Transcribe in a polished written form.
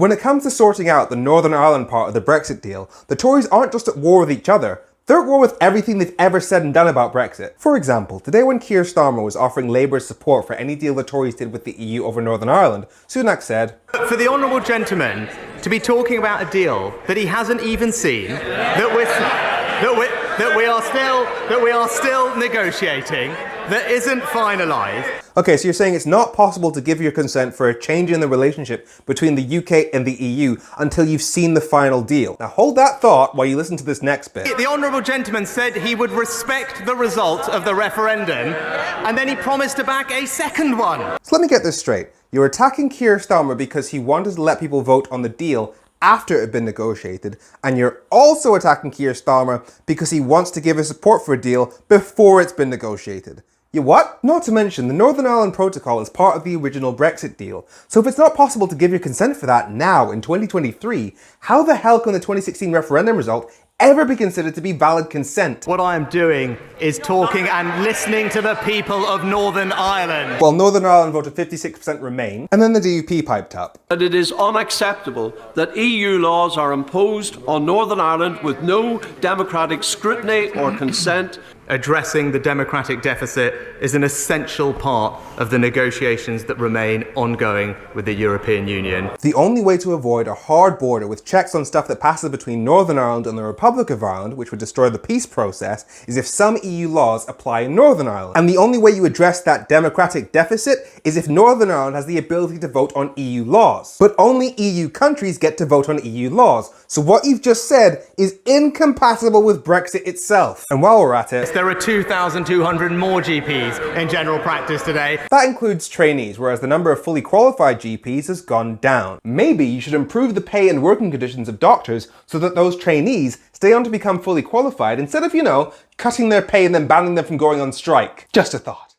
When it comes to sorting out the Northern Ireland part of the Brexit deal, the Tories aren't just at war with each other, they're at war with everything they've ever said and done about Brexit. For example, today when Keir Starmer was offering Labour's support for any deal the Tories did with the EU over Northern Ireland, Sunak said, "For the honourable gentleman to be talking about a deal that he hasn't even seen, that we are still negotiating, that isn't finalised." Okay, so you're saying it's not possible to give your consent for a change in the relationship between the UK and the EU until you've seen the final deal. Now hold that thought while you listen to this next bit. The honourable gentleman said he would respect the result of the referendum, and then he promised to back a second one. So let me get this straight. You're attacking Keir Starmer because he wanted to let people vote on the deal after it had been negotiated, and you're also attacking Keir Starmer because he wants to give his support for a deal before it's been negotiated. You what? Not to mention, the Northern Ireland Protocol is part of the original Brexit deal, so if it's not possible to give your consent for that now in 2023, how the hell can the 2016 referendum result ever be considered to be valid consent? What I am doing is talking and listening to the people of Northern Ireland. Well, Northern Ireland voted 56% Remain, and then the DUP piped up. That it is unacceptable that EU laws are imposed on Northern Ireland with no democratic scrutiny or consent. Addressing the democratic deficit is an essential part of the negotiations that remain ongoing with the European Union. The only way to avoid a hard border with checks on stuff that passes between Northern Ireland and the Republic of Ireland, which would destroy the peace process, is if some EU laws apply in Northern Ireland. And the only way you address that democratic deficit is if Northern Ireland has the ability to vote on EU laws. But only EU countries get to vote on EU laws. So what you've just said is incompatible with Brexit itself. And while we're at it, there are 2,200 more GPs in general practice today. That includes trainees, whereas the number of fully qualified GPs has gone down. Maybe you should improve the pay and working conditions of doctors so that those trainees stay on to become fully qualified instead of, cutting their pay and then banning them from going on strike. Just a thought.